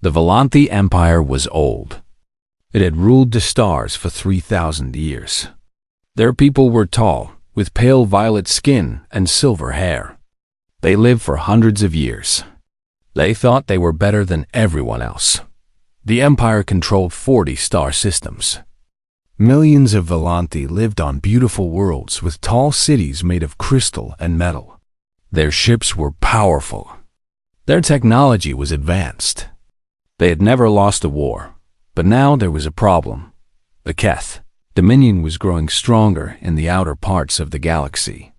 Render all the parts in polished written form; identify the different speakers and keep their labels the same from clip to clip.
Speaker 1: The Volanthi Empire was old. It had ruled the stars for 3,000 years. Their people were tall, with pale violet skin and silver hair. They lived for hundreds of years. They thought they were better than everyone else. The Empire controlled 40 star systems. Millions of Volanthi lived on beautiful worlds with tall cities made of crystal and metal. Their ships were powerful. Their technology was advanced. They had never lost a war, but now there was a problem. The Keth Dominion was growing stronger in the outer parts of the galaxy.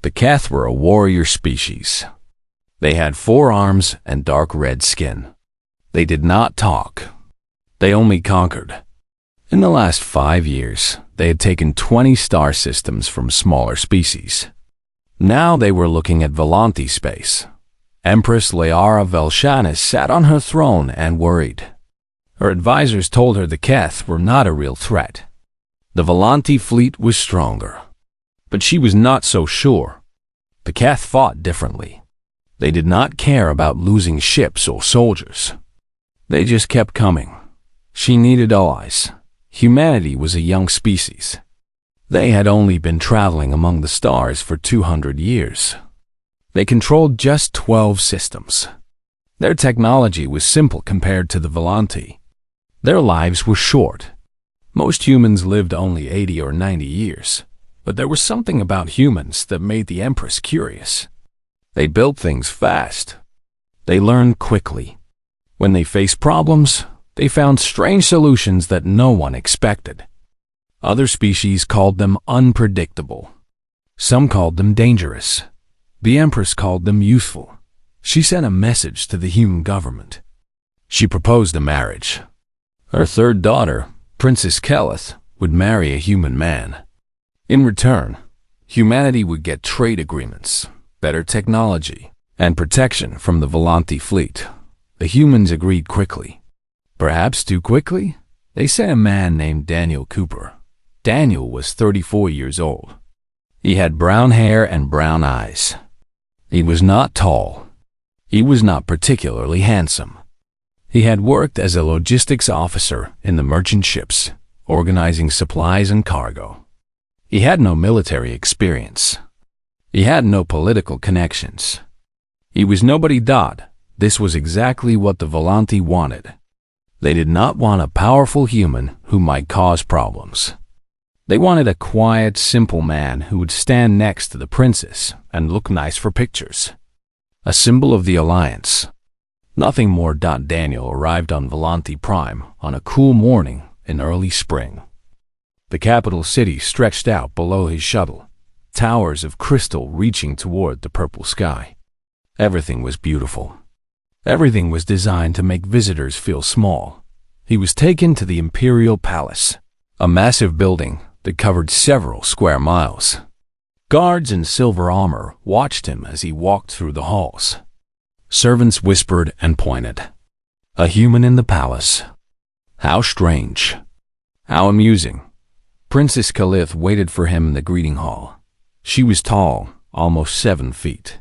Speaker 1: The Keth were a warrior species. They had 4 arms and dark red skin. They did not talk. They only conquered. In the last 5 years, they had taken 20 star systems from smaller species. Now they were looking at Volanthi space. Empress Layara Velshanis sat on her throne and worried. Her advisors told her the Keth were not a real threat. The Volanthi fleet was stronger. But she was not so sure. The Keth fought differently. They did not care about losing ships or soldiers. They just kept coming. She needed allies. Humanity was a young species. They had only been traveling among the stars for 200 years. They controlled just 12 systems. Their technology was simple compared to the Volanthi. Their lives were short. Most humans lived only 80 or 90 years, but there was something about humans that made the Empress curious. They built things fast. They learned quickly. When they faced problems, they found strange solutions that no one expected. Other species called them unpredictable. Some called them dangerous. The Empress called them useful. She sent a message to the human government. She proposed a marriage. Her third daughter, Princess Keleth, would marry a human man. In return, humanity would get trade agreements, better technology, and protection from the Volanthi fleet. The humans agreed quickly. Perhaps too quickly? They sent a man named Daniel Cooper. Daniel was 34 years old. He had brown hair and brown eyes. He was not tall. He was not particularly handsome. He had worked as a logistics officer in the merchant ships, organizing supplies and cargo. He had no military experience. He had no political connections. He was nobody. This was exactly what the Volanthi wanted. They did not want a powerful human who might cause problems. They wanted a quiet, simple man who would stand next to the princess and look nice for pictures. A symbol of the alliance. Nothing more. Daniel arrived on Volanthi Prime on a cool morning in early spring. The capital city stretched out below his shuttle, towers of crystal reaching toward the purple sky. Everything was beautiful. Everything was designed to make visitors feel small. He was taken to the Imperial Palace, a massive building that covered several square miles. Guards in silver armor watched him as he walked through the halls. Servants whispered and pointed. A human in the palace. How strange. How amusing. Princess Keleth waited for him in the greeting hall. She was tall, almost 7 feet.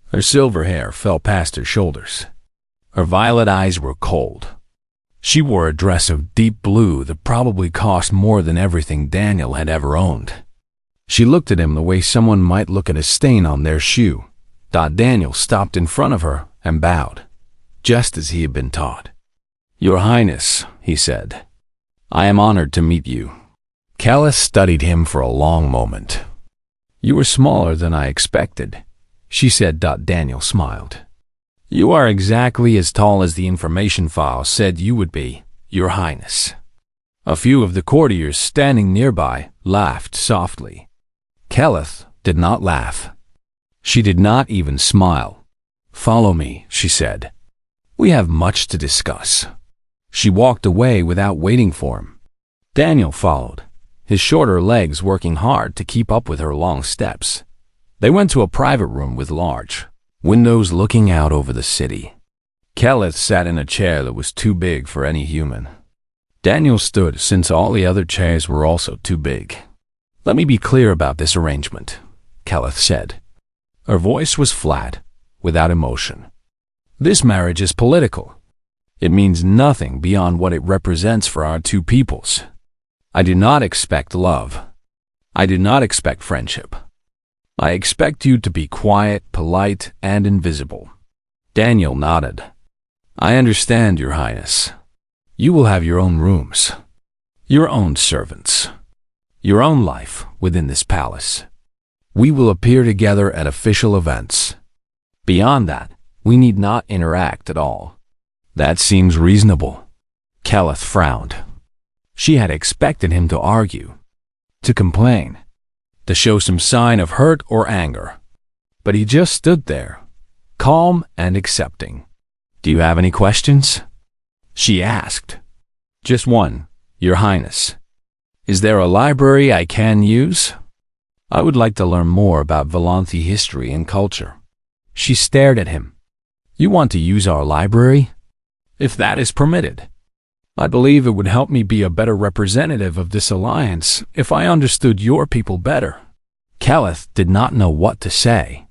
Speaker 1: Her silver hair fell past her shoulders. Her violet eyes were cold. She wore a dress of deep blue that probably cost more than everything Daniel had ever owned. She looked at him the way someone might look at a stain on their shoe. Daniel stopped in front of her and bowed, just as he had been taught. "Your Highness," he said, "I am honored to meet you." Keleth studied him for a long moment. "You are smaller than I expected," she said. Daniel smiled. "You are exactly as tall as the information file said you would be, Your Highness." A few of the courtiers standing nearby laughed softly. Keleth did not laugh. She did not even smile. "Follow me," she said. "We have much to discuss." She walked away without waiting for him. Daniel followed, his shorter legs working hard to keep up with her long steps. They went to a private room with large windows looking out over the city. Keleth sat in a chair that was too big for any human. Daniel stood since all the other chairs were also too big. "Let me be clear about this arrangement," Keleth said. Her voice was flat, without emotion. "This marriage is political. It means nothing beyond what it represents for our two peoples. I do not expect love. I do not expect friendship. I expect you to be quiet, polite, and invisible." Daniel nodded. "I understand, Your Highness. You will have your own rooms, your own servants, your own life within this palace. We will appear together at official events. Beyond that, we need not interact at all." "That seems reasonable." Keleth frowned. She had expected him to argue, to complain, to show some sign of hurt or anger. But he just stood there, calm and accepting. "Do you have any questions?" she asked. "Just one, Your Highness. Is there a library I can use? I would like to learn more about Volanthi history and culture." She stared at him. "You want to use our library? If that is permitted. I believe it would help me be a better representative of this alliance if I understood your people better." Keleth did not know what to say.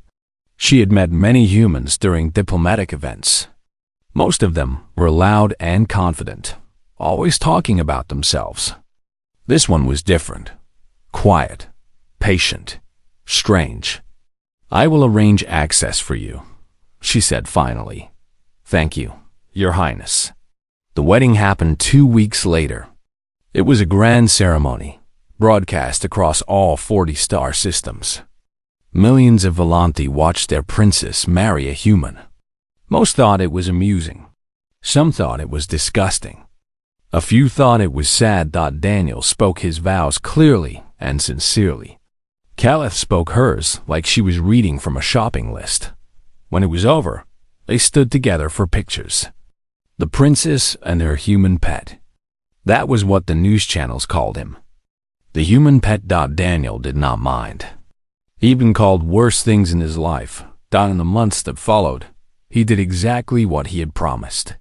Speaker 1: She had met many humans during diplomatic events. Most of them were loud and confident, always talking about themselves. This one was different, quiet, patient, strange. "I will arrange access for you," she said finally. "Thank you, Your Highness." The wedding happened 2 weeks later. It was a grand ceremony, broadcast across all 40 star systems. Millions of Volanthi watched their princess marry a human. Most thought it was amusing. Some thought it was disgusting. A few thought it was sad. Daniel spoke his vows clearly and sincerely. Keleth spoke hers like she was reading from a shopping list. When it was over, they stood together for pictures. The princess and her human pet. That was what the news channels called him. The human pet. Daniel did not mind. He even called worse things in his life. In the months that followed, he did exactly what he had promised.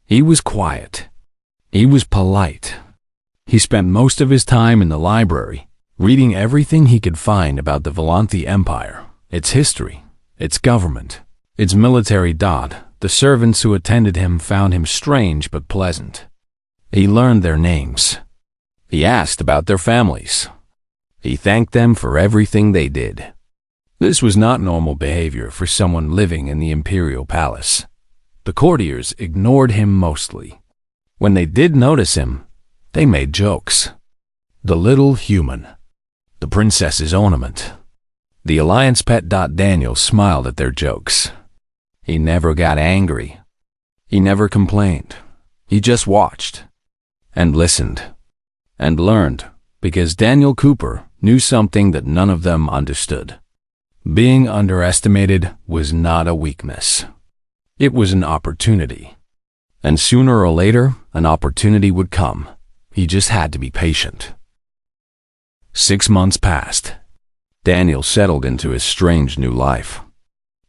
Speaker 1: He was quiet. He was polite. He spent most of his time in the library, reading everything he could find about the Volanthi Empire, its history, its government, its military. The servants who attended him found him strange but pleasant. He learned their names. He asked about their families. He thanked them for everything they did. This was not normal behavior for someone living in the imperial palace. The courtiers ignored him mostly. When they did notice him, they made jokes. The little human. The princess's ornament. The alliance pet. Daniel smiled at their jokes. He never got angry. He never complained. He just watched and listened and learned, because Daniel Cooper knew something that none of them understood. Being underestimated was not a weakness. It was an opportunity. And sooner or later, an opportunity would come. He just had to be patient. 6 months passed. Daniel settled into his strange new life.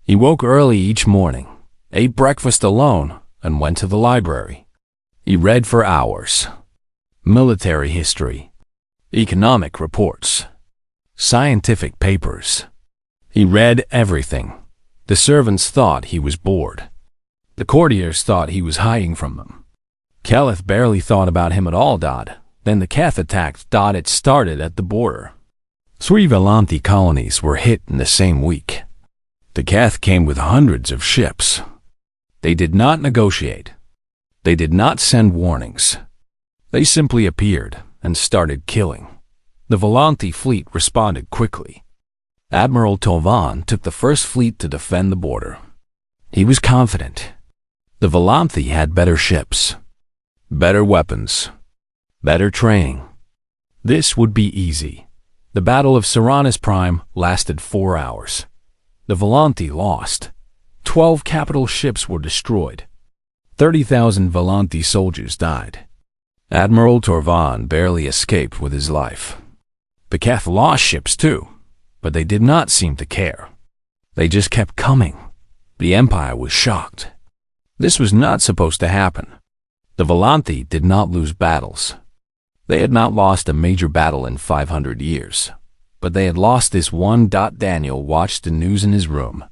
Speaker 1: He woke early each morning, ate breakfast alone, and went to the library. He read for hours. Military history, economic reports, scientific papers. He read everything. The servants thought he was bored. The courtiers thought he was hiding from them. Keleth barely thought about him at all. Then the Keth attacked. It started at the border. 3 Volanthi colonies were hit in the same week. The Keth came with hundreds of ships. They did not negotiate. They did not send warnings. They simply appeared and started killing. The Volanthi fleet responded quickly. Admiral Tovan took the first fleet to defend the border. He was confident. The Volanthi had better ships, better weapons, better training. This would be easy. The Battle of Seranus Prime lasted 4 hours. The Volanthi lost. 12 capital ships were destroyed. 30,000 Volanthi soldiers died. Admiral Torvan barely escaped with his life. The Keth lost ships too, but they did not seem to care. They just kept coming. The Empire was shocked. This was not supposed to happen. The Volanthi did not lose battles. They had not lost a major battle in 500 years, but they had lost this one. Daniel watched the news in his room.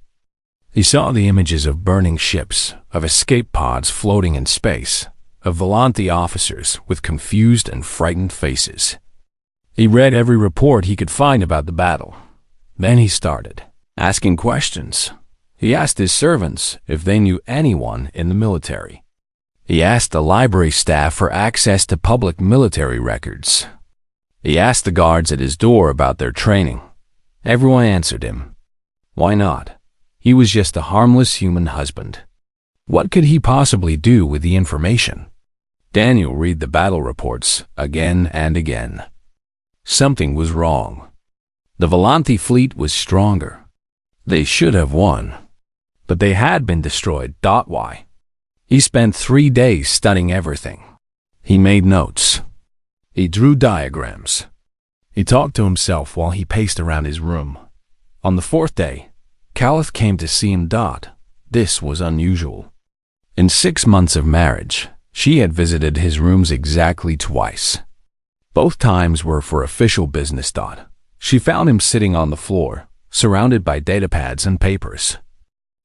Speaker 1: He saw the images of burning ships, of escape pods floating in space, of Volante officers with confused and frightened faces. He read every report he could find about the battle. Then he started asking questions. He asked his servants if they knew anyone in the military. He asked the library staff for access to public military records. He asked the guards at his door about their training. Everyone answered him. Why not? He was just a harmless human husband. What could he possibly do with the information? Daniel read the battle reports again and again. Something was wrong. The Volante fleet was stronger. They should have won. But they had been destroyed. Why? He spent 3 days studying everything. He made notes. He drew diagrams. He talked to himself while he paced around his room. On the 4th day, Caliph came to see him. This was unusual. In 6 months of marriage, she had visited his rooms exactly twice. Both times were for official business. She found him sitting on the floor, surrounded by datapads and papers.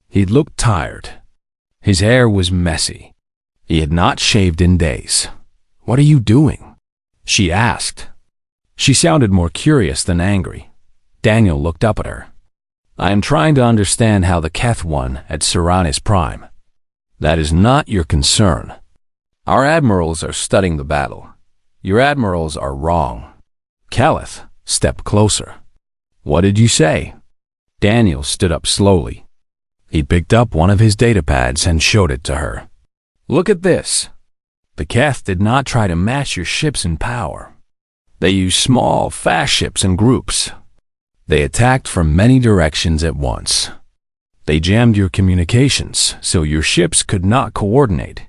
Speaker 1: He looked tired. His hair was messy. He had not shaved in days. What are you doing? She asked. She sounded more curious than angry. Daniel looked up at her. I am trying to understand how the Keth won at Siranis Prime. That is not your concern. Our admirals are studying the battle. Your admirals are wrong. Caliph stepped closer. What did you say? Daniel stood up slowly. He picked up one of his datapads and showed it to her. Look at this. The Keth did not try to match your ships in power. They used small, fast ships in groups. They attacked from many directions at once. They jammed your communications so your ships could not coordinate.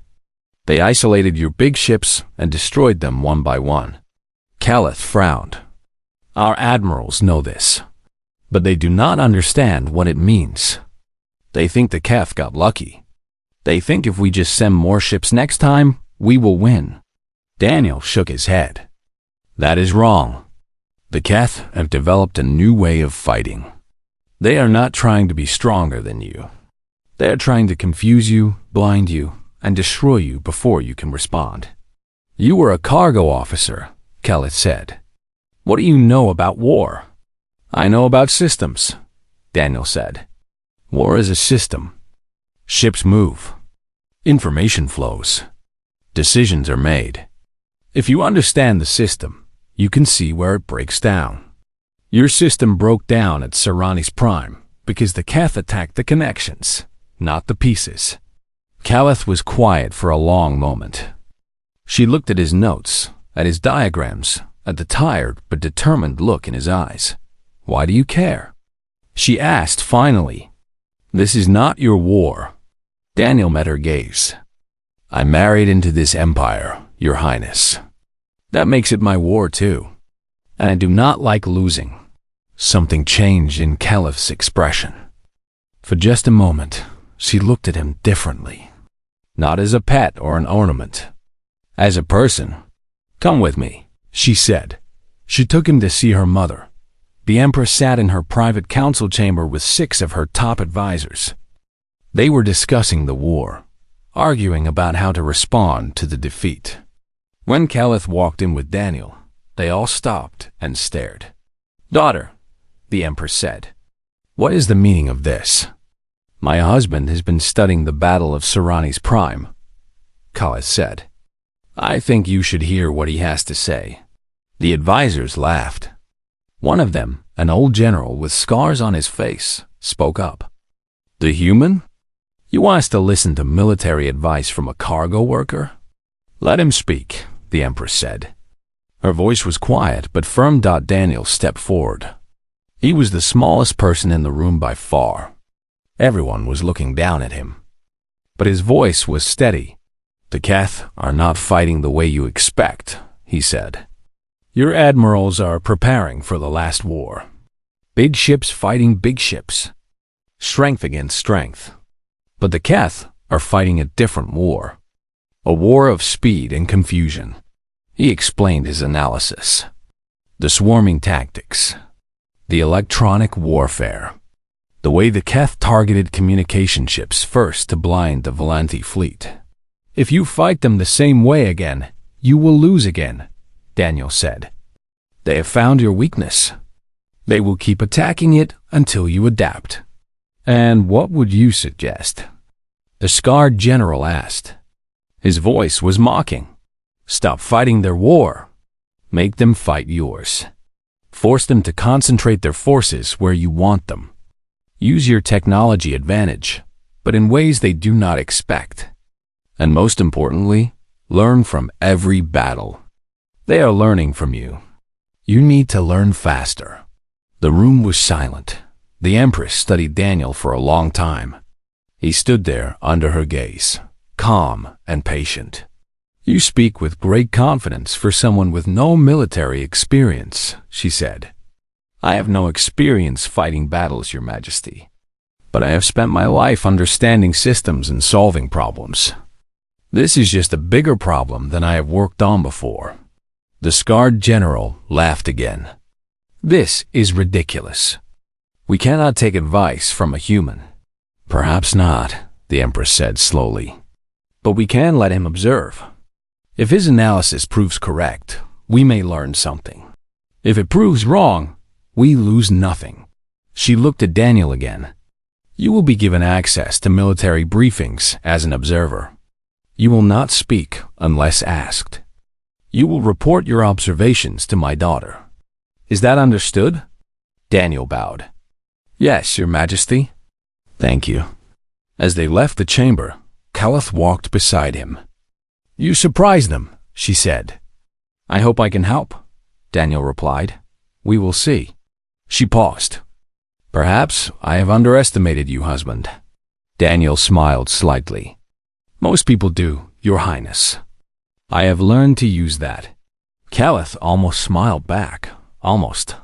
Speaker 1: They isolated your big ships and destroyed them one by one. Caliph frowned. Our admirals know this, but they do not understand what it means. They think the Keth got lucky. They think if we just send more ships next time, we will win. Daniel shook his head. That is wrong. The Keth have developed a new way of fighting. They are not trying to be stronger than you. They are trying to confuse you, blind you, and destroy you before you can respond. You were a cargo officer, Caliph said. What do you know about war? I know about systems, Daniel said. War is a system. Ships move. Information flows. Decisions are made. If you understand the system, you can see where it breaks down. Your system broke down at Siranis Prime because the Keth attacked the connections, not the pieces. Caliph was quiet for a long moment. She looked at his notes, at his diagrams, at the tired but determined look in his eyes. Why do you care? She asked finally. This is not your war. Daniel met her gaze. I married into this empire, Your Highness. That makes it my war too. And I do not like losing. Something changed in Caliph's expression. For just a moment, she looked at him differently. Not as a pet or an ornament. As a person. Come with me, she said. She took him to see her mother. The Empress sat in her private council chamber with 6 of her top advisors. They were discussing the war, arguing about how to respond to the defeat. When Caliph walked in with Daniel, they all stopped and stared. Daughter, the Empress said, what is the meaning of this? My husband has been studying the Battle of Siranis Prime, Caliph said. I think you should hear what he has to say. The advisors laughed. One of them, an old general with scars on his face, spoke up. The human? You want us to listen to military advice from a cargo worker? Let him speak, the Empress said. Her voice was quiet but firm. Daniel stepped forward. He was the smallest person in the room by far. Everyone was looking down at him. But his voice was steady. The Keth are not fighting the way you expect, he said. Your admirals are preparing for the last war. Big ships fighting big ships. Strength against strength. But the Keth are fighting a different war. A war of speed and confusion. He explained his analysis. The swarming tactics. The electronic warfare. The way the Keth targeted communication ships first to blind the Volanti fleet. "If you fight them the same way again, you will lose again," Daniel said. "They have found your weakness. They will keep attacking it until you adapt." "And what would you suggest?" the scarred general asked. His voice was mocking. "Stop fighting their war. Make them fight yours. Force them to concentrate their forces where you want them. Use your technology advantage, but in ways they do not expect. And most importantly, learn from every battle. They are learning from you. You need to learn faster." The room was silent. The Empress studied Daniel for a long time. He stood there under her gaze, calm and patient. "You speak with great confidence for someone with no military experience," she said. "I have no experience fighting battles, Your Majesty, but I have spent my life understanding systems and solving problems. This is just a bigger problem than I have worked on before." The scarred general laughed again. "This is ridiculous. We cannot take advice from a human." "Perhaps not," the Empress said slowly. "But we can let him observe. If his analysis proves correct, we may learn something. If it proves wrong, we lose nothing." She looked at Daniel again. "You will be given access to military briefings as an observer. You will not speak unless asked. You will report your observations to my daughter. Is that understood?" Daniel bowed. "Yes, Your Majesty." "Thank you." As they left the chamber, Calith walked beside him. "You surprised them," she said. "I hope I can help," Daniel replied. "We will see." She paused. "Perhaps I have underestimated you, husband." Daniel smiled slightly. "Most people do, Your Highness. I have learned to use that." Calith almost smiled back. Almost.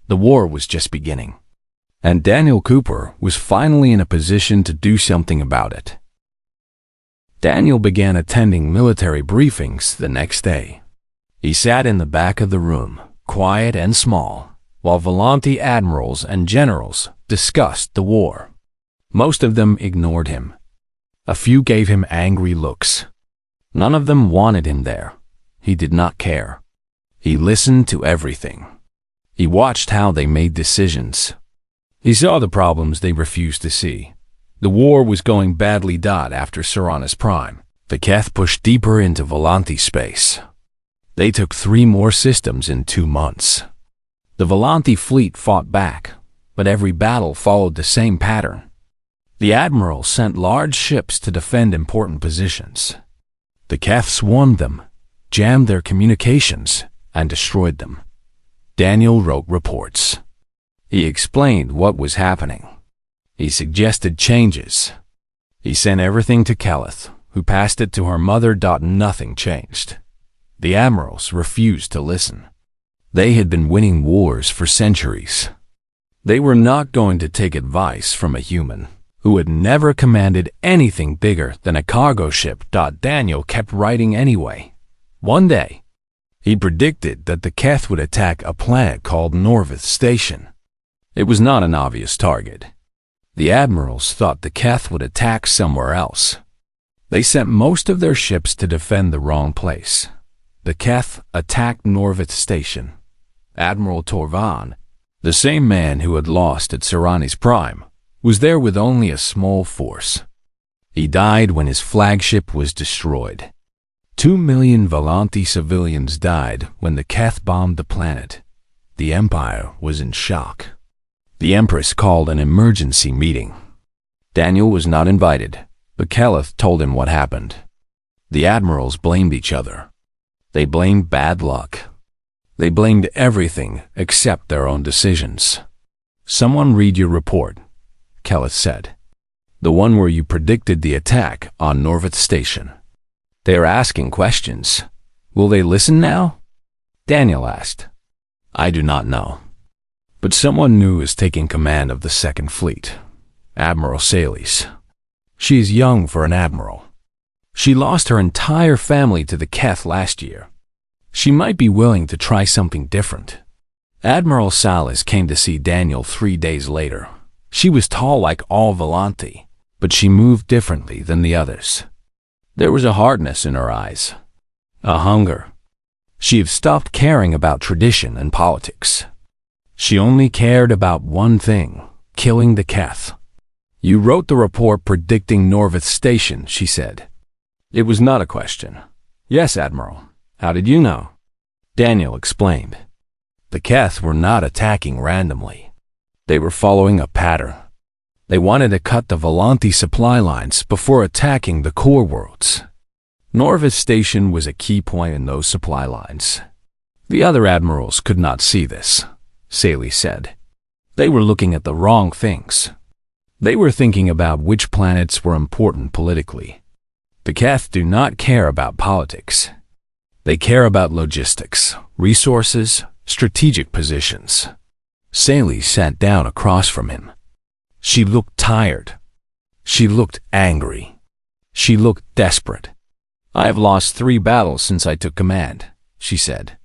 Speaker 1: The war was just beginning. And Daniel Cooper was finally in a position to do something about it. Daniel began attending military briefings the next day. He sat in the back of the room, quiet and small, while Volanti admirals and generals discussed the war. Most of them ignored him. A few gave him angry looks. None of them wanted him there. He did not care. He listened to everything. He watched how they made decisions. He saw the problems they refused to see. The war was going badly. After Serana's prime, the Keth pushed deeper into Volanti space. They took 3 more systems in 2 months. The Volanti fleet fought back, but every battle followed the same pattern. The admiral sent large ships to defend important positions. The Keth swarmed them, jammed their communications, and destroyed them. Daniel wrote reports. He explained what was happening. He suggested changes. He sent everything to Calith, who passed it to her mother. Nothing changed. The admirals refused to listen. They had been winning wars for centuries. They were not going to take advice from a human who had never commanded anything bigger than a cargo ship. Daniel kept writing anyway. One day, he predicted that the Keth would attack a planet called Norvith Station. It was not an obvious target. The admirals thought the Keth would attack somewhere else. They sent most of their ships to defend the wrong place. The Keth attacked Norvith Station. Admiral Torvan, the same man who had lost at Serani's prime, was there with only a small force. He died when his flagship was destroyed. 2 million Volanti civilians died when the Keth bombed the planet. The Empire was in shock. The Empress called an emergency meeting. Daniel was not invited, but Calith told him what happened. The admirals blamed each other. They blamed bad luck. They blamed everything except their own decisions. "Someone read your report," Calith said. "The one where you predicted the attack on Norvith Station. They are asking questions. Will they listen now?" Daniel asked. "I do not know. But someone new is taking command of the Second Fleet, Admiral Salis. She is young for an admiral. She lost her entire family to the Keth last year. She might be willing to try something different." Admiral Salis came to see Daniel 3 days later. She was tall like all Volanti, but she moved differently than the others. There was a hardness in her eyes, a hunger. She had stopped caring about tradition and politics. She only cared about one thing, killing the Keth. You wrote the report predicting Norvith Station, she said. It was not a question. Yes, Admiral. How did you know? Daniel explained. The Keth were not attacking randomly. They were following a pattern. They wanted to cut the Volanti supply lines before attacking the core worlds. Norvith Station was a key point in those supply lines. The other admirals could not see this, Saley said. They were looking at the wrong things. They were thinking about which planets were important politically. The Keth do not care about politics. They care about logistics, resources, strategic positions. Saley sat down across from him. She looked tired. She looked angry. She looked desperate. I have lost 3 battles since I took command, she said.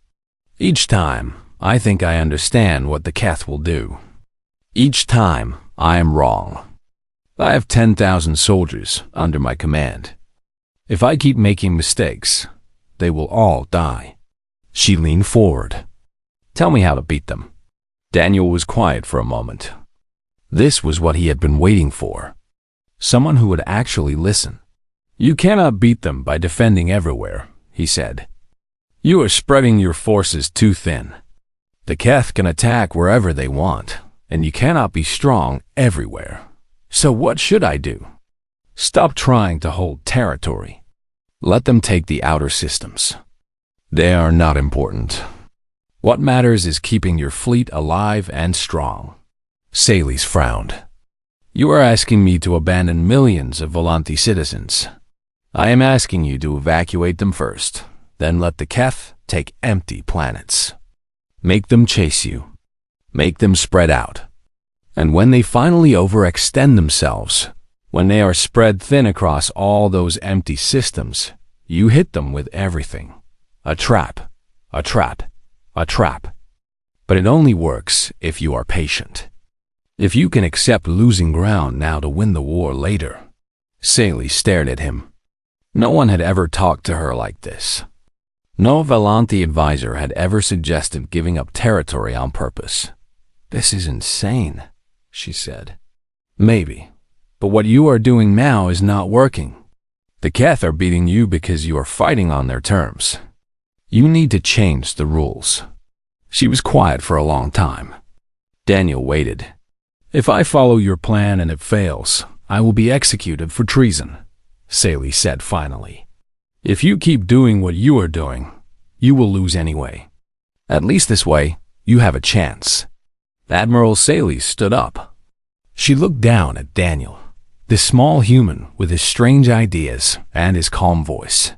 Speaker 1: Each time, I think I understand what the Keth will do. Each time, I am wrong. I have 10,000 soldiers under my command. If I keep making mistakes, they will all die. She leaned forward. Tell me how to beat them. Daniel was quiet for a moment. This was what he had been waiting for. Someone who would actually listen. You cannot beat them by defending everywhere, he said. You are spreading your forces too thin. The Keth can attack wherever they want, and you cannot be strong everywhere. So what should I do? Stop trying to hold territory. Let them take the outer systems. They are not important. What matters is keeping your fleet alive and strong. Saley's frowned. You are asking me to abandon millions of Volanti citizens. I am asking you to evacuate them first, then let the Keth take empty planets. Make them chase you. Make them spread out. And when they finally overextend themselves, when they are spread thin across all those empty systems, you hit them with everything. A trap, a trap, a trap. But it only works if you are patient. If you can accept losing ground now to win the war later. Saley stared at him. No one had ever talked to her like this. No Volanti advisor had ever suggested giving up territory on purpose. This is insane, she said. Maybe, but what you are doing now is not working. The Keth are beating you because you are fighting on their terms. You need to change the rules. She was quiet for a long time. Daniel waited. If I follow your plan and it fails, I will be executed for treason, Saley said finally. If you keep doing what you are doing, you will lose anyway. At least this way, you have a chance. Admiral Saley stood up. She looked down at Daniel, this small human with his strange ideas and his calm voice.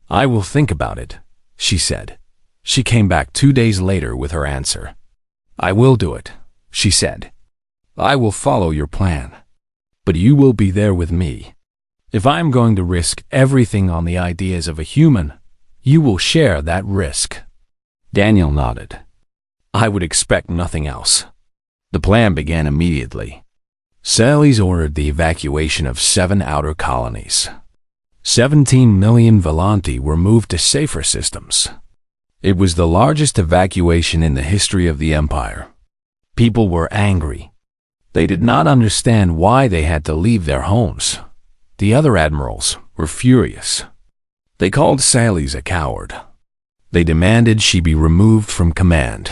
Speaker 1: I will think about it, she said. She came back 2 days later with her answer. I will do it, she said. I will follow your plan. But you will be there with me. If I am going to risk everything on the ideas of a human, you will share that risk. Daniel nodded. I would expect nothing else. The plan began immediately. Saley's ordered the evacuation of 7 outer colonies. 17 million Volanti were moved to safer systems. It was the largest evacuation in the history of the Empire. People were angry. They did not understand why they had to leave their homes. The other admirals were furious. They called Saley's a coward. They demanded she be removed from command.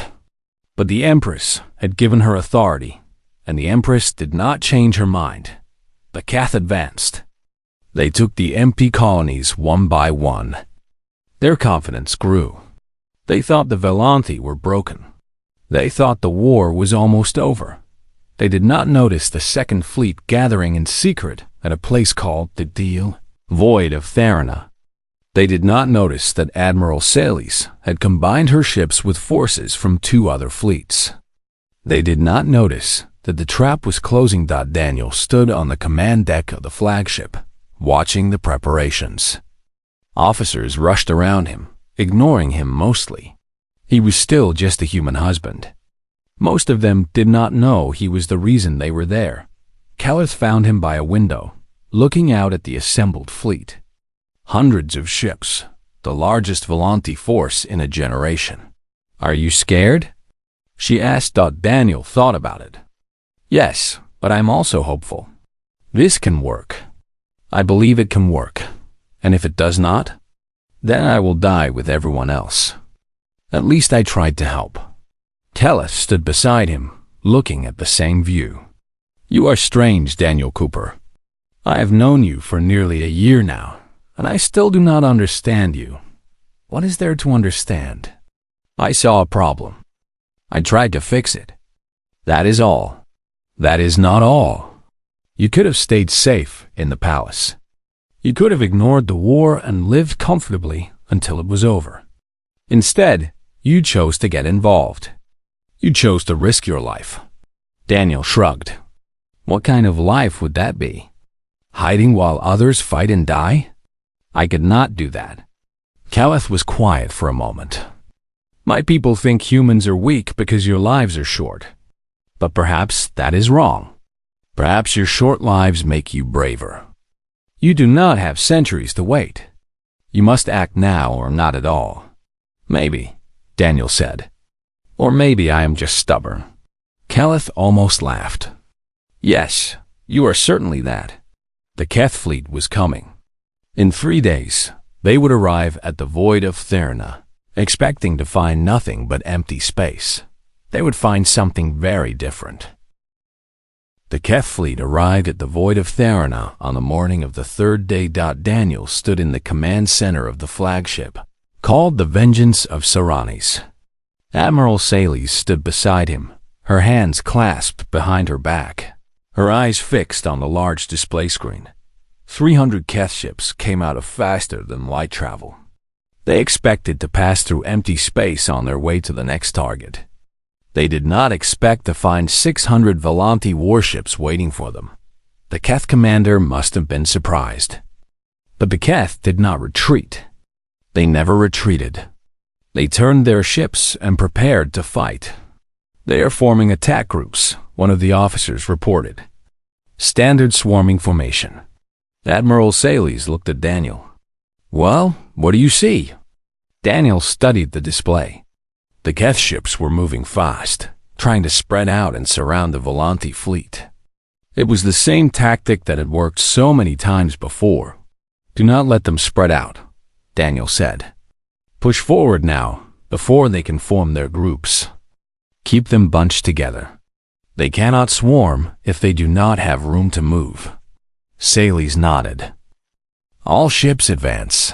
Speaker 1: But the Empress had given her authority, and the Empress did not change her mind. The Keth advanced. They took the empty colonies one by one. Their confidence grew. They thought the Volanti were broken. They thought the war was almost over. They did not notice the Second Fleet gathering in secret at a place called the Deal Void of Tharana. They did not notice that Admiral Saley's had combined her ships with forces from 2 other fleets. They did not notice that the trap was closing. Daniel stood on the command deck of the flagship, watching the preparations. Officers rushed around him, ignoring him mostly. He was still just a human husband. Most of them did not know he was the reason they were there. Keleth found him by a window, looking out at the assembled fleet. Hundreds of ships, the largest Volante force in a generation. "Are you scared?" she asked. Daniel thought about it. "Yes, but I'm also hopeful. This can work. I believe it can work. And if it does not, then I will die with everyone else. At least I tried to help." Keleth stood beside him, looking at the same view. "You are strange, Daniel Cooper. I have known you for nearly a year now, and I still do not understand you. What is there to understand? I saw a problem. I tried to fix it. That is all." "That is not all. You could have stayed safe in the palace. You could have ignored the war and lived comfortably until it was over. Instead, you chose to get involved. You chose to risk your life." Daniel shrugged. "What kind of life would that be? Hiding while others fight and die? I could not do that." Keleth was quiet for a moment. "My people think humans are weak because your lives are short. But perhaps that is wrong. Perhaps your short lives make you braver. You do not have centuries to wait. You must act now or not at all." "Maybe," Daniel said. "Or maybe I am just stubborn." Keleth almost laughed. "Yes, you are certainly that." The Keth fleet was coming. In 3 days, they would arrive at the void of Therna, expecting to find nothing but empty space. They would find something very different. The Keth fleet arrived at the void of Therna on the morning of the 3rd day. Daniel stood in the command center of the flagship, called the Vengeance of Saranis. Admiral Sales stood beside him, her hands clasped behind her back, her eyes fixed on the large display screen. 300 Keth ships came out of faster than light travel. They expected to pass through empty space on their way to the next target. They did not expect to find 600 Volante warships waiting for them. The Keth commander must have been surprised. But the Keth did not retreat. They never retreated. They turned their ships and prepared to fight. "They are forming attack groups," one of the officers reported. "Standard swarming formation." Admiral Sales looked at Daniel. "Well, what do you see?" Daniel studied the display. The Keth ships were moving fast, trying to spread out and surround the Volante fleet. It was the same tactic that had worked so many times before. "Do not let them spread out," Daniel said. "Push forward now, before they can form their groups. Keep them bunched together. They cannot swarm if they do not have room to move." Sales nodded. "All ships advance.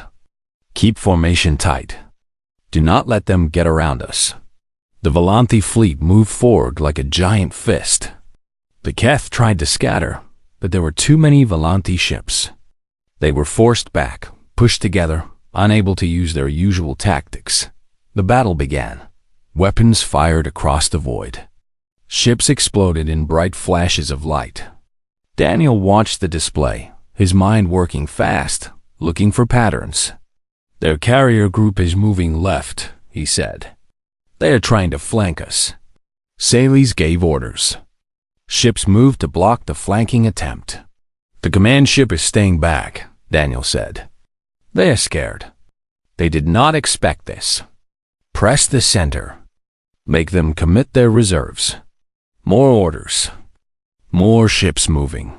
Speaker 1: Keep formation tight. Do not let them get around us." The Volante fleet moved forward like a giant fist. The Keth tried to scatter, but there were too many Volante ships. They were forced back, pushed together, unable to use their usual tactics. The battle began. Weapons fired across the void. Ships exploded in bright flashes of light. Daniel watched the display, his mind working fast, looking for patterns. "Their carrier group is moving left," he said. "They are trying to flank us." Sales gave orders. Ships moved to block the flanking attempt. "The command ship is staying back," Daniel said. "They are scared. They did not expect this. Press the center. Make them commit their reserves." More orders. More ships moving.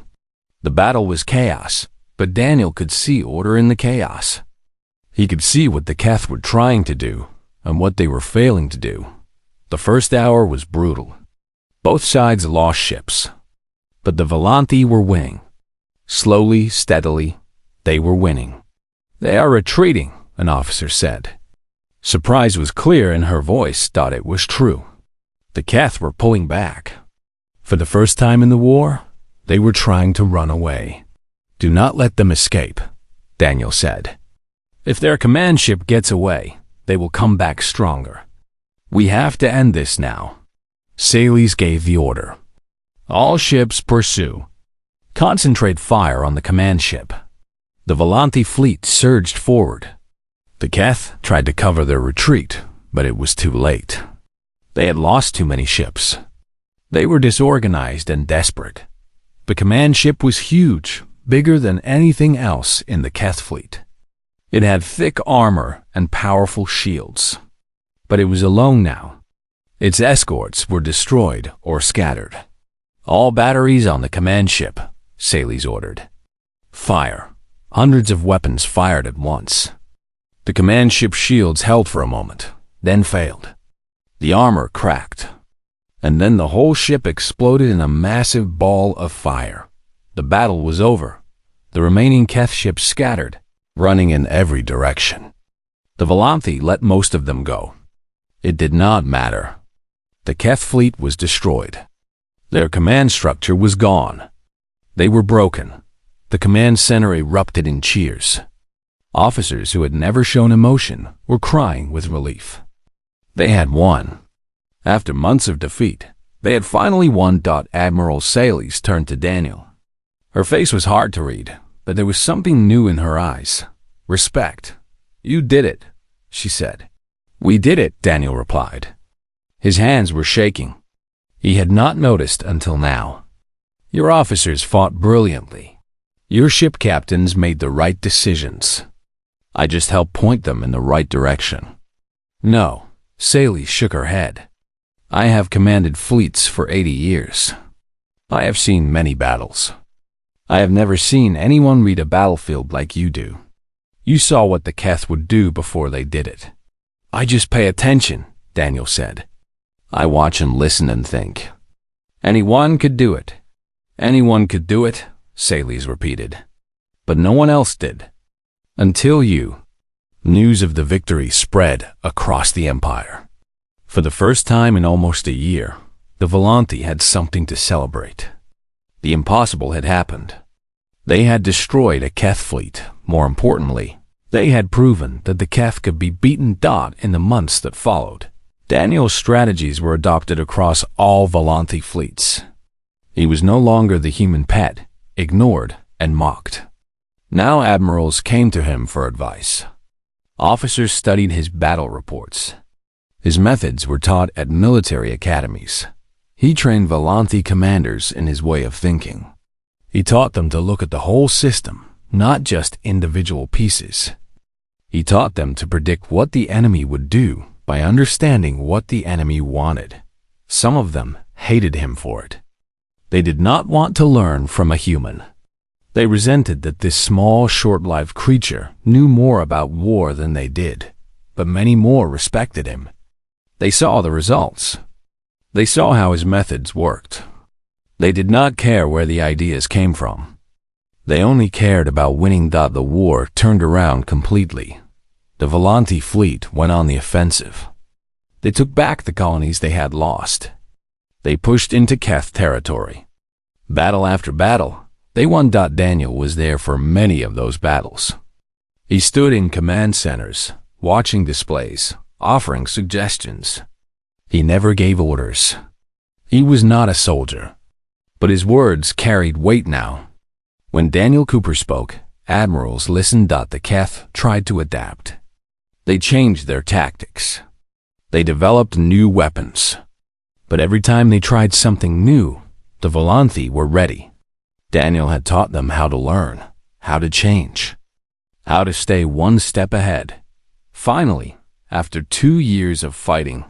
Speaker 1: The battle was chaos, but Daniel could see order in the chaos. He could see what the Keth were trying to do and what they were failing to do. The first hour was brutal. Both sides lost ships, but the Volante were winning. Slowly, steadily, they were winning. "They are retreating," an officer said. Surprise was clear in her voice. It was true. The Keth were pulling back. For the first time in the war, they were trying to run away. "Do not let them escape," Daniel said. "If their command ship gets away, they will come back stronger. We have to end this now." Sales gave the order. "All ships pursue. Concentrate fire on the command ship." The Volante fleet surged forward. The Keth tried to cover their retreat, but it was too late. They had lost too many ships. They were disorganized and desperate. The command ship was huge, bigger than anything else in the Keth fleet. It had thick armor and powerful shields. But it was alone now. Its escorts were destroyed or scattered. All batteries on the command ship, Sayles ordered. Fire. Hundreds of weapons fired at once. The command ship's shields held for a moment, then failed. The armor cracked. And then the whole ship exploded in a massive ball of fire. The battle was over. The remaining Keth ships scattered, running in every direction. The Volanthi let most of them go. It did not matter. The Keth fleet was destroyed. Their command structure was gone. They were broken. The command center erupted in cheers. Officers who had never shown emotion were crying with relief. They had won. After months of defeat, they had finally won. Admiral Sayles turned to Daniel. Her face was hard to read, but there was something new in her eyes. Respect. You did it, she said. We did it, Daniel replied. His hands were shaking. He had not noticed until now. Your officers fought brilliantly. Your ship captains made the right decisions. I just helped point them in the right direction. No, Sayles shook her head. I have commanded fleets for 80 years. I have seen many battles. I have never seen anyone read a battlefield like you do. You saw what the Keth would do before they did it. I just pay attention, Daniel said. I watch and listen and think. Anyone could do it. Anyone could do it, Sayles repeated. But no one else did. Until you. News of the victory spread across the empire. For the first time in almost a year, the Volanthi had something to celebrate. The impossible had happened. They had destroyed a Keth fleet. More importantly, they had proven that the Keth could be beaten. In the months that followed, Daniel's strategies were adopted across all Volanthi fleets. He was no longer the human pet, ignored and mocked. Now admirals came to him for advice. Officers studied his battle reports. His methods were taught at military academies. He trained Volanthi commanders in his way of thinking. He taught them to look at the whole system, not just individual pieces. He taught them to predict what the enemy would do by understanding what the enemy wanted. Some of them hated him for it. They did not want to learn from a human. They resented that this small, short-lived creature knew more about war than they did, but many more respected him. They saw the results. They saw how his methods worked. They did not care where the ideas came from. They only cared about winning. The war turned around completely. The Volanthi fleet went on the offensive. They took back the colonies they had lost. They pushed into Keth territory. Battle after battle, they won. Daniel was there for many of those battles. He stood in command centers, watching displays, offering suggestions. He never gave orders. He was not a soldier, but his words carried weight now. When Daniel Cooper spoke, admirals listened. The Keth tried to adapt. They changed their tactics. They developed new weapons. But every time they tried something new, the Volanthi were ready. Daniel had taught them how to learn, how to change, how to stay one step ahead. Finally, after 2 years of fighting,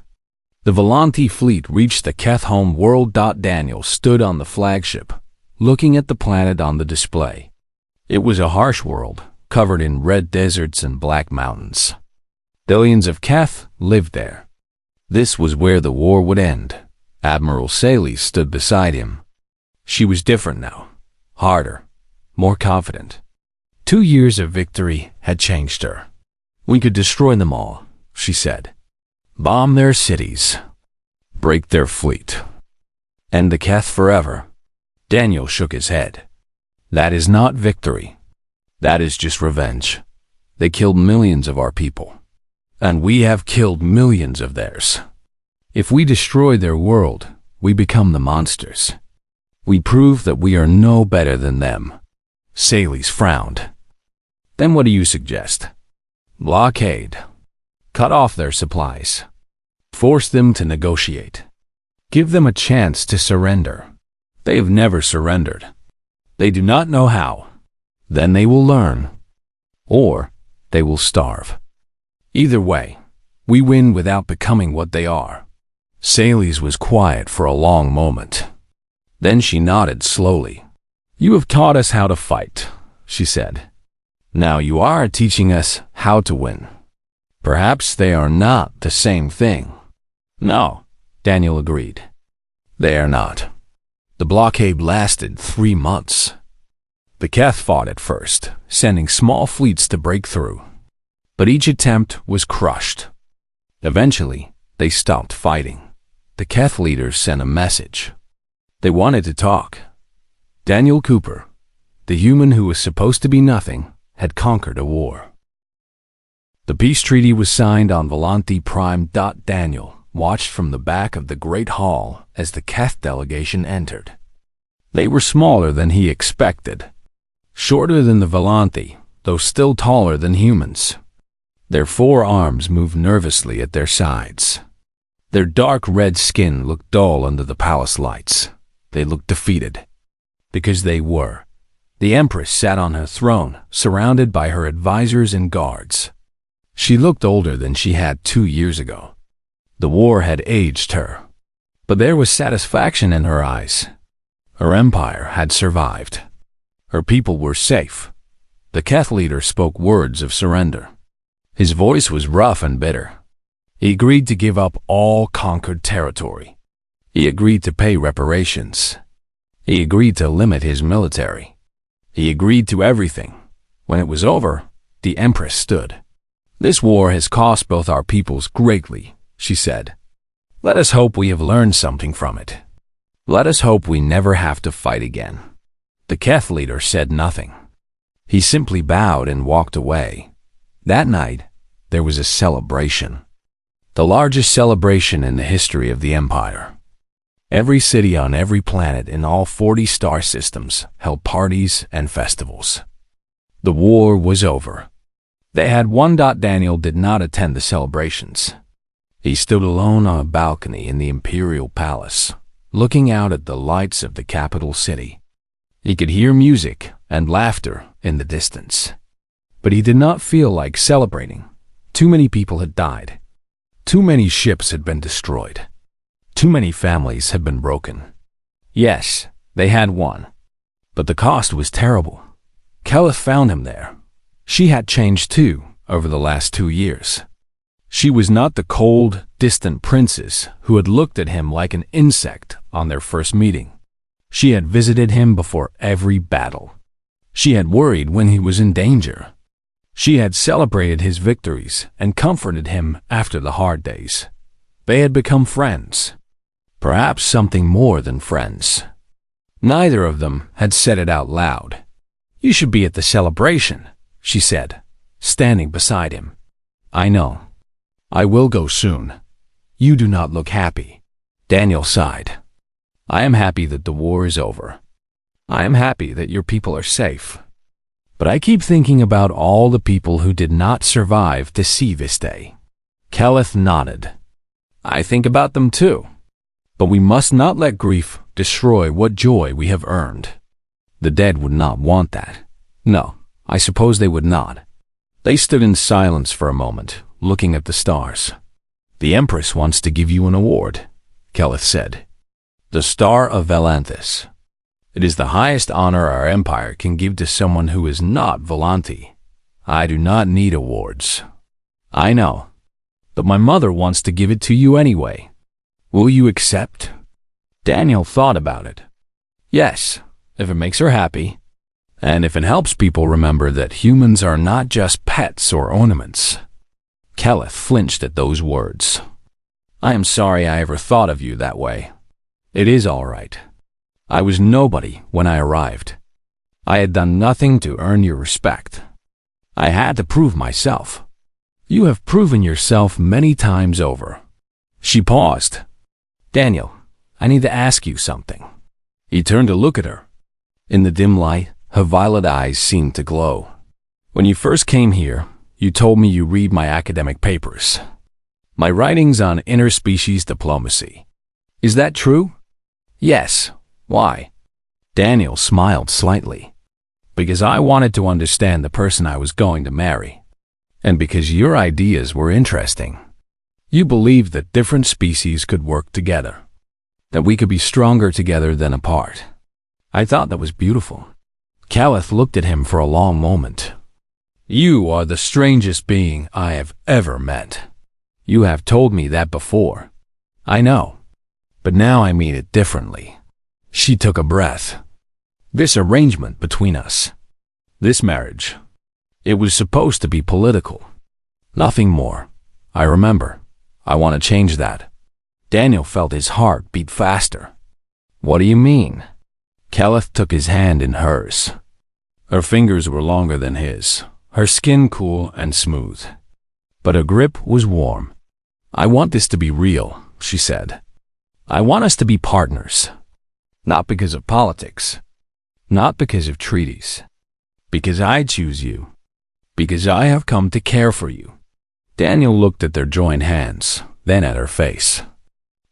Speaker 1: the Volanthi fleet reached the Keth home world. Daniel stood on the flagship, looking at the planet on the display. It was a harsh world, covered in red deserts and black mountains. Billions of Keth lived there. This was where the war would end. Admiral Sayles stood beside him. She was different now, harder, more confident. 2 years of victory had changed her. We could destroy them all, she said. Bomb their cities. Break their fleet. End the Keth forever. Daniel shook his head. That is not victory. That is just revenge. They killed millions of our people. And we have killed millions of theirs. If we destroy their world, we become the monsters. We prove that we are no better than them. Sayles frowned. Then what do you suggest? Blockade. Cut off their supplies. Force them to negotiate. Give them a chance to surrender. They have never surrendered. They do not know how. Then they will learn. Or they will starve. Either way, we win without becoming what they are. Sally's was quiet for a long moment. Then she nodded slowly. You have taught us how to fight, she said. Now you are teaching us how to win. Perhaps they are not the same thing. No, Daniel agreed. They are not. The blockade lasted 3 months. The Keth fought at first, sending small fleets to break through. But each attempt was crushed. Eventually, they stopped fighting. The Keth leaders sent a message. They wanted to talk. Daniel Cooper, the human who was supposed to be nothing, had conquered a war. The peace treaty was signed on Volanti Prime. Daniel watched from the back of the Great Hall as the Keth delegation entered. They were smaller than he expected. Shorter than the Volanti, though still taller than humans. Their 4 arms moved nervously at their sides. Their dark red skin looked dull under the palace lights. They looked defeated. Because they were. The Empress sat on her throne, surrounded by her advisors and guards. She looked older than she had 2 years ago. The war had aged her. But there was satisfaction in her eyes. Her empire had survived. Her people were safe. The Keth leader spoke words of surrender. His voice was rough and bitter. He agreed to give up all conquered territory. He agreed to pay reparations. He agreed to limit his military. He agreed to everything. When it was over, the Empress stood. This war has cost both our peoples greatly, she said. Let us hope we have learned something from it. Let us hope we never have to fight again. The Keth leader said nothing. He simply bowed and walked away. That night, there was a celebration. The largest celebration in the history of the Empire. Every city on every planet in all 40 star systems held parties and festivals. The war was over. They had won. Daniel did not attend the celebrations. He stood alone on a balcony in the Imperial Palace, looking out at the lights of the capital city. He could hear music and laughter in the distance. But he did not feel like celebrating. Too many people had died. Too many ships had been destroyed. Too many families had been broken. Yes, they had won. But the cost was terrible. Keleth found him there. She had changed too over the last 2 years. She was not the cold, distant princess who had looked at him like an insect on their first meeting. She had visited him before every battle. She had worried when he was in danger. She had celebrated his victories and comforted him after the hard days. They had become friends. Perhaps something more than friends. Neither of them had said it out loud. You should be at the celebration, she said, standing beside him. I know. I will go soon. You do not look happy. Daniel sighed. I am happy that the war is over. I am happy that your people are safe. But I keep thinking about all the people who did not survive to see this day. Keleth nodded. I think about them too. But we must not let grief destroy what joy we have earned. The dead would not want that. No, I suppose they would not. They stood in silence for a moment, looking at the stars. The Empress wants to give you an award, Keleth said. The Star of Valanthus. It is the highest honor our empire can give to someone who is not Volanti. I do not need awards. I know. But my mother wants to give it to you anyway. Will you accept? Daniel thought about it. Yes, if it makes her happy. And if it helps people remember that humans are not just pets or ornaments. Keleth flinched at those words. I am sorry I ever thought of you that way. It is all right. I was nobody when I arrived. I had done nothing to earn your respect. I had to prove myself. You have proven yourself many times over. She paused. Daniel, I need to ask you something. He turned to look at her. In the dim light, her violet eyes seemed to glow. When you first came here, you told me you read my academic papers. My writings on interspecies diplomacy. Is that true? Yes. Why? Daniel smiled slightly. Because I wanted to understand the person I was going to marry. And because your ideas were interesting. You believed that different species could work together. That we could be stronger together than apart. I thought that was beautiful. Caliph looked at him for a long moment. You are the strangest being I have ever met. You have told me that before. I know. But now I mean it differently. She took a breath. This arrangement between us. This marriage. It was supposed to be political. Nothing more. I remember. I want to change that. Daniel felt his heart beat faster. What do you mean? Caliph took his hand in hers. Her fingers were longer than his, her skin cool and smooth. But her grip was warm. I want this to be real, she said. I want us to be partners. Not because of politics. Not because of treaties. Because I choose you. Because I have come to care for you. Daniel looked at their joined hands, then at her face.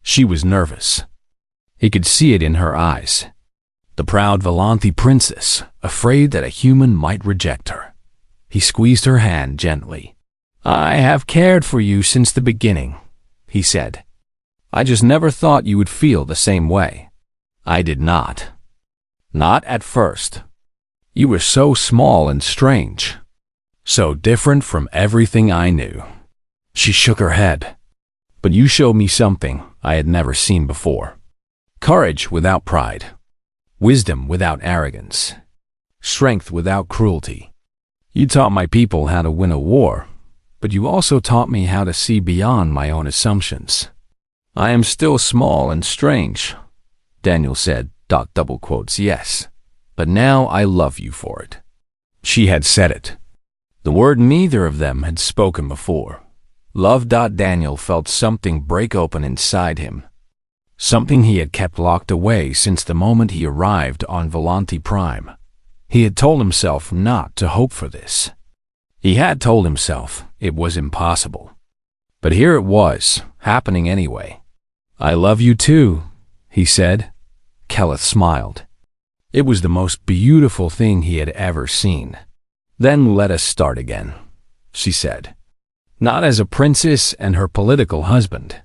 Speaker 1: She was nervous. He could see it in her eyes. The proud Volanthi princess, afraid that a human might reject her. He squeezed her hand gently. I have cared for you since the beginning, he said. I just never thought you would feel the same way. I did not. Not at first. You were so small and strange. So different from everything I knew. She shook her head. But you showed me something I had never seen before. Courage without pride. Wisdom without arrogance. Strength without cruelty. You taught my people how to win a war, but you also taught me how to see beyond my own assumptions. I am still small and strange, Daniel said, double quotes, yes, but now I love you for it. She had said it. The word neither of them had spoken before. Love. Daniel felt something break open inside him. Something he had kept locked away since the moment he arrived on Volanthi Prime. He had told himself not to hope for this. He had told himself it was impossible. But here it was, happening anyway. I love you too, he said. Keleth smiled. It was the most beautiful thing he had ever seen. Then let us start again, she said. Not as a princess and her political husband,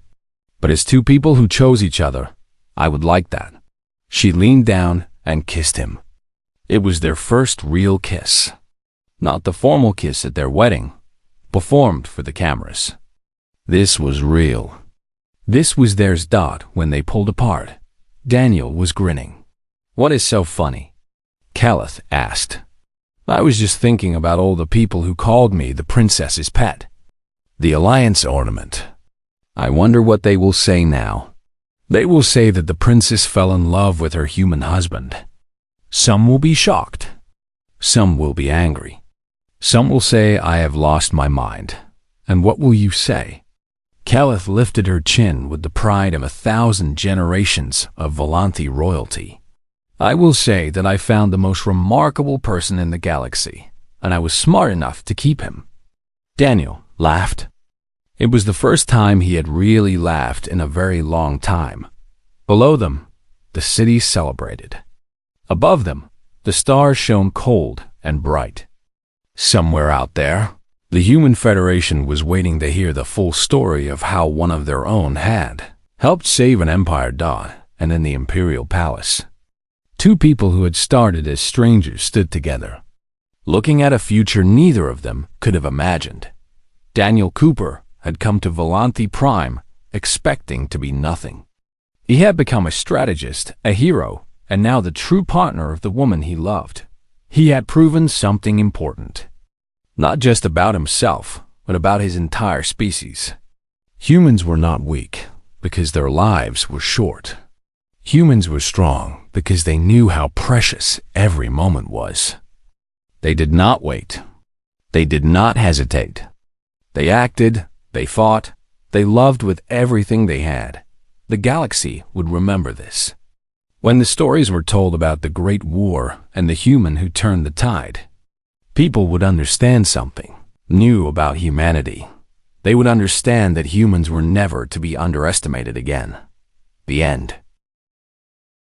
Speaker 1: but as two people who chose each other. I would like that. She leaned down and kissed him. It was their first real kiss. Not the formal kiss at their wedding, performed for the cameras. This was real. This was theirs. When they pulled apart, Daniel was grinning. What is so funny? Caliph asked. I was just thinking about all the people who called me the princess's pet. The alliance ornament. I wonder what they will say now. They will say that the princess fell in love with her human husband. Some will be shocked. Some will be angry. Some will say I have lost my mind. And what will you say? Caliph lifted her chin with the pride of 1,000 generations of Volanthi royalty. I will say that I found the most remarkable person in the galaxy, and I was smart enough to keep him. Daniel laughed. It was the first time he had really laughed in a very long time. Below them, the city celebrated. Above them, the stars shone cold and bright. Somewhere out there, the Human Federation was waiting to hear the full story of how one of their own had helped save an empire. And in the Imperial Palace, two people who had started as strangers stood together, looking at a future neither of them could have imagined. Daniel Cooper had come to Volanthi Prime expecting to be nothing. He had become a strategist, a hero, and now the true partner of the woman he loved. He had proven something important. Not just about himself, but about his entire species. Humans were not weak because their lives were short. Humans were strong because they knew how precious every moment was. They did not wait. They did not hesitate. They acted, they fought, they loved with everything they had. The galaxy would remember this. When the stories were told about the Great War and the human who turned the tide, people would understand something new about humanity. They would understand that humans were never to be underestimated again. The end.